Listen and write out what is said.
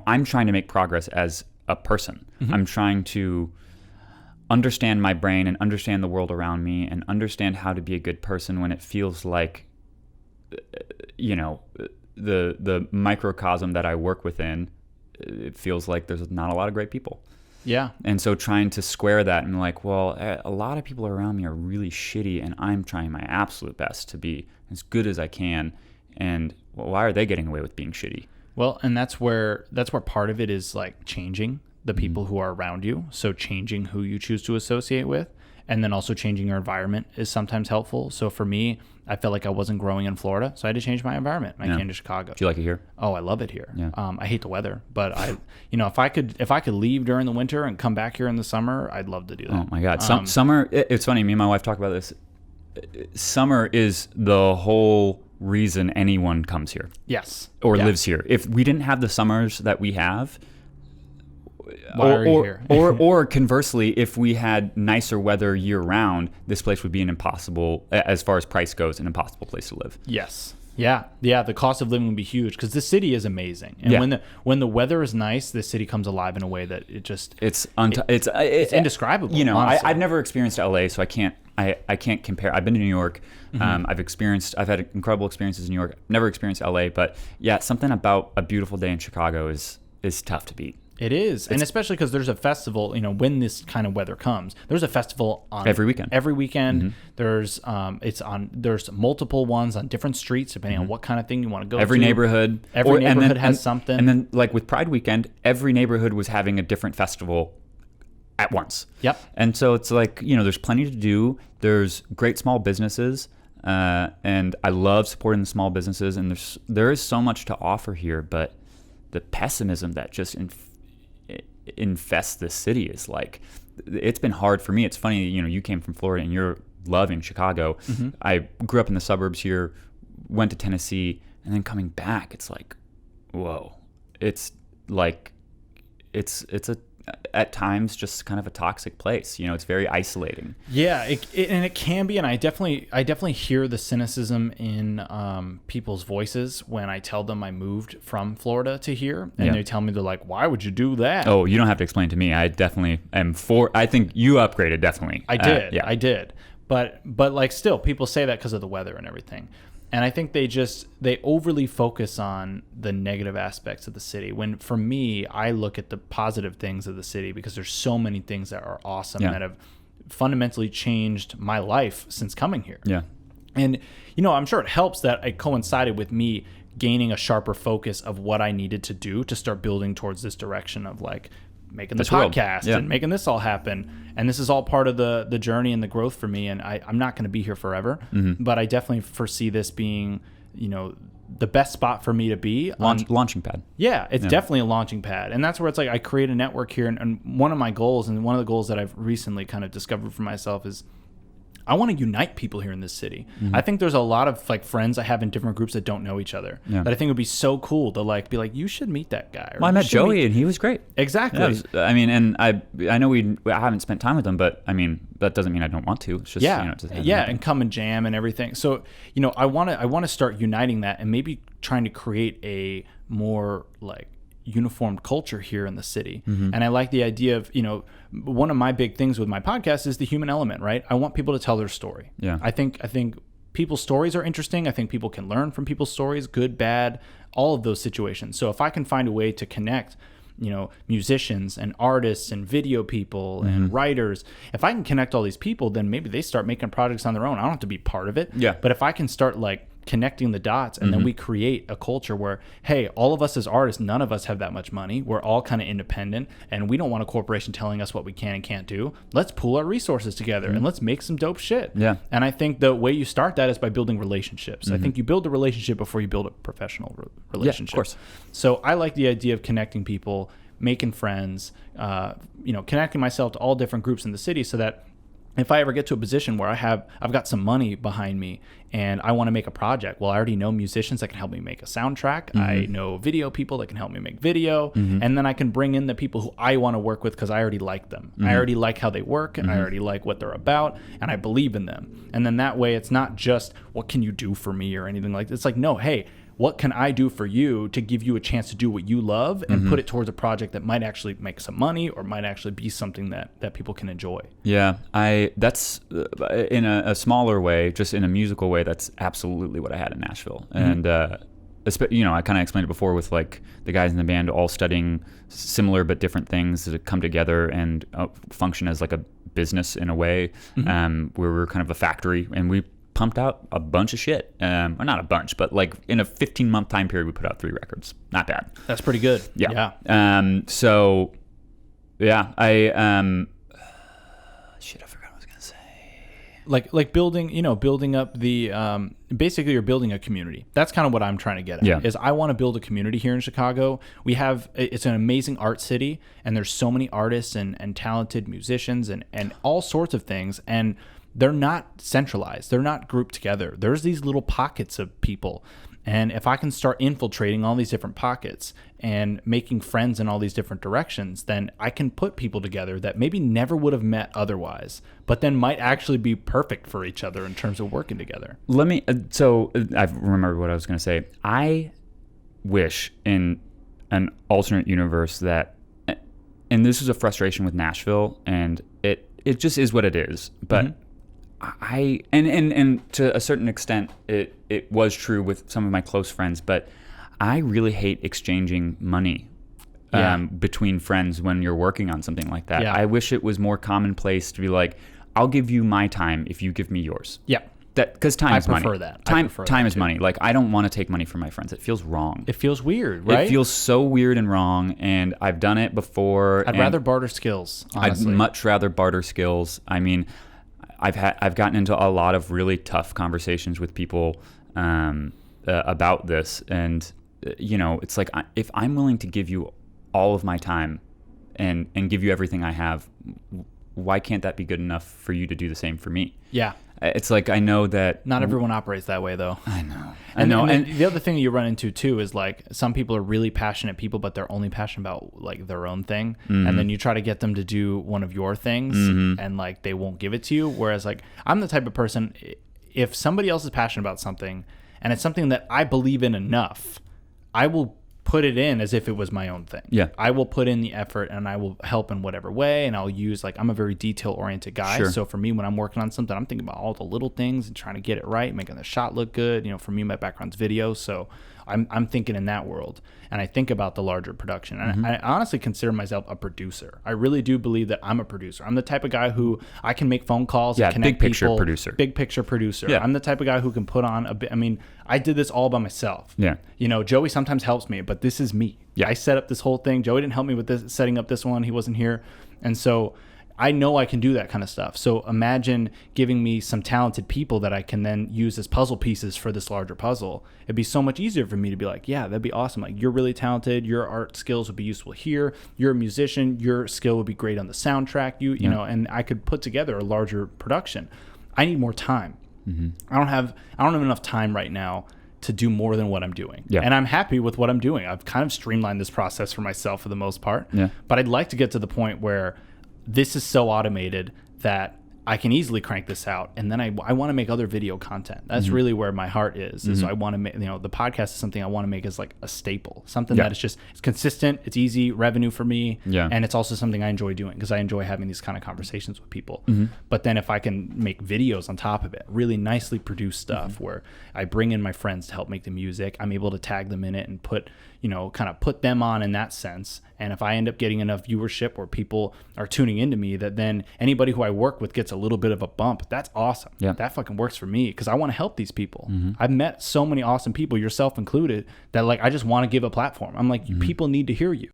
I'm trying to make progress as a person. Mm-hmm. I'm trying to understand my brain and understand the world around me and understand how to be a good person when it feels like, the microcosm that I work within, it feels like there's not a lot of great people. Yeah. And so trying to square that and like, well, a lot of people around me are really shitty and I'm trying my absolute best to be as good as I can. And why are they getting away with being shitty? Well, and that's where part of it is like changing the people who are around you. So changing who you choose to associate with, and then also changing your environment is sometimes helpful. So for me, I felt like I wasn't growing in Florida, so I had to change my environment. I came to Chicago. Do you like it here? Oh, I love it here. Yeah. I hate the weather, but if I could leave during the winter and come back here in the summer, I'd love to do that. Oh my God. Summer, it's funny. Me and my wife talk about this. Summer is the whole reason anyone comes here. Yes. Or lives here. If we didn't have the summers that we have, why are you here? or conversely, if we had nicer weather year round, this place would be an impossible, as far as price goes, an impossible place to live. Yes. Yeah. The cost of living would be huge because the city is amazing, and when the weather is nice, the city comes alive in a way that it's indescribable. I've never experienced LA, so I can't compare. I've been to New York. Mm-hmm. I've had incredible experiences in New York. Never experienced LA, but yeah, something about a beautiful day in Chicago is tough to beat. It is, and especially because there's a festival. When this kind of weather comes, there's a festival on every weekend. Mm-hmm. There's multiple ones on different streets depending on what kind of thing you want to go to. Every neighborhood has something. And then, like with Pride Weekend, every neighborhood was having a different festival at once. Yep. And so it's like, there's plenty to do. There's great small businesses, and I love supporting the small businesses. And there is so much to offer here, but the pessimism that just infests this city is like, it's been hard for me. It's funny, you came from Florida and you're loving Chicago. Mm-hmm. I grew up in the suburbs here, went to Tennessee, and then coming back, it's like, whoa. It's like, it's at times just kind of a toxic place. It's very isolating. Yeah, it can be, and I definitely hear the cynicism in people's voices when I tell them I moved from Florida to here, and they tell me, they're like, "Why would you do that?" Oh, you don't have to explain to me. I definitely am for. I think you upgraded, definitely. I did. I did. But like still, people say that because of the weather and everything. And I think they overly focus on the negative aspects of the city. When for me, I look at the positive things of the city because there's so many things that are awesome that have fundamentally changed my life since coming here. Yeah. And, I'm sure it helps that it coincided with me gaining a sharper focus of what I needed to do to start building towards this direction of like making the podcast and making this all happen. And this is all part of the journey and the growth for me. And I'm not going to be here forever, but I definitely foresee this being, the best spot for me to be. Launching pad. Yeah, it's definitely a launching pad. And that's where it's like I create a network here. And one of my goals, and one of the goals that I've recently kind of discovered for myself is I want to unite people here in this city. Mm-hmm. I think there's a lot of like friends I have in different groups that don't know each other. Yeah. That I think would be so cool to like be like, you should meet that guy. Well, I met Joey and he was great. Exactly. And I know I haven't spent time with him, but I mean that doesn't mean I don't want to. It's just and come and jam and everything. So I want to start uniting that and maybe trying to create a more like uniformed culture here in the city. Mm-hmm. And I like the idea of, one of my big things with my podcast is the human element, right? I want people to tell their story. Yeah. I think people's stories are interesting. I think people can learn from people's stories, good, bad, all of those situations. So if I can find a way to connect, musicians and artists and video people and writers, if I can connect all these people, then maybe they start making projects on their own. I don't have to be part of it. Yeah. But if I can start like connecting the dots and then we create a culture where, hey, all of us as artists, none of us have that much money. We're all kind of independent and we don't want a corporation telling us what we can and can't do. Let's pool our resources together and let's make some dope shit. Yeah. And I think the way you start that is by building relationships. I think you build a relationship before you build a professional relationship. Yeah, of course. So I like the idea of connecting people, making friends, connecting myself to all different groups in the city so that if I ever get to a position where I've got some money behind me and I want to make a project, well, I already know musicians that can help me make a soundtrack. I know video people that can help me make video. And then I can bring in the people who I want to work with because I already like them. I already like how they work and I already like what they're about and I believe in them. And then that way it's not just what can you do for me or anything like that. It's like, no, hey, what can I do for you to give you a chance to do what you love and put it towards a project that might actually make some money or might actually be something that people can enjoy. Yeah, that's in a smaller way, just in a musical way, that's absolutely what I had in Nashville. And I kind of explained it before with like the guys in the band all studying similar but different things to come together and function as like a business in a way, where we're kind of a factory, and we pumped out a bunch of shit. Well, not a bunch, but like in a 15-month time period, we put out 3 records. Not bad. That's pretty good. Yeah. So yeah, shit, I forgot what I was gonna say. Like building up the basically you're building a community. That's kind of what I'm trying to get at. Yeah. Is I want to build a community here in Chicago. It's an amazing art city, and there's so many artists and talented musicians and all sorts of things, and they're not centralized. They're not grouped together. There's these little pockets of people. And if I can start infiltrating all these different pockets and making friends in all these different directions, then I can put people together that maybe never would have met otherwise, but then might actually be perfect for each other in terms of working together. I remember what I was going to say. I wish in an alternate universe that, and this is a frustration with Nashville, and it just is what it is, but and to a certain extent it was true with some of my close friends, but I really hate exchanging money between friends when you're working on something like that. I wish it was more commonplace to be like, I'll give you my time if you give me yours. Yeah. Because time is money. I prefer that. Time is money. Like, I don't want to take money from my friends. It feels wrong. It feels weird, right? It feels so weird and wrong, and I've done it before. I'd rather barter skills, honestly. I'd much rather barter skills. I mean, I've gotten into a lot of really tough conversations with people about this, and it's like, if I'm willing to give you all of my time and give you everything I have, why can't that be good enough for you to do the same for me? Yeah. It's like, I know that not everyone operates that way, though. I know. And the other thing you run into too is like, some people are really passionate people, but they're only passionate about like their own thing. And then you try to get them to do one of your things and like they won't give it to you. Whereas like, I'm the type of person, if somebody else is passionate about something and it's something that I believe in enough, I will put it in as if it was my own thing. Yeah. I will put in the effort and I will help in whatever way, and I'll use, like, I'm a very detail oriented guy. Sure. So for me, when I'm working on something, I'm thinking about all the little things and trying to get it right, making the shot look good. For me, my background's video. So I'm thinking in that world, and I think about the larger production. And I honestly consider myself a producer. I really do believe that I'm a producer. I'm the type of guy who I can make phone calls and connect big picture people. producer. Big picture producer. Yeah. I'm the type of guy who can put on a bit. I mean, I did this all by myself. Yeah. Joey sometimes helps me, but this is me. Yeah. I set up this whole thing. Joey didn't help me with this, setting up this one. He wasn't here. And so I know I can do that kind of stuff. So imagine giving me some talented people that I can then use as puzzle pieces for this larger puzzle. It'd be so much easier for me to be like, yeah, that'd be awesome. Like, you're really talented. Your art skills would be useful here. You're a musician. Your skill would be great on the soundtrack. You know, and I could put together a larger production. I need more time. I don't have enough time right now to do more than what I'm doing. Yeah. And I'm happy with what I'm doing. I've kind of streamlined this process for myself for the most part. Yeah. But I'd like to get to the point where this is so automated that I can easily crank this out, and then I want to make other video content. That's really where my heart is. Is I want to make, the podcast is something I want to make as like a staple, something that is just, it's consistent, it's easy revenue for me, and it's also something I enjoy doing because I enjoy having these kind of conversations with people. But then if I can make videos on top of it, really nicely produced stuff where I bring in my friends to help make the music, I'm able to tag them in it and put, kind of put them on in that sense. And if I end up getting enough viewership where people are tuning into me, that then anybody who I work with gets a little bit of a bump, that's awesome. Yeah. That fucking works for me because I want to help these people. I've met so many awesome people, yourself included, that like I just want to give a platform. I'm like, people need to hear you.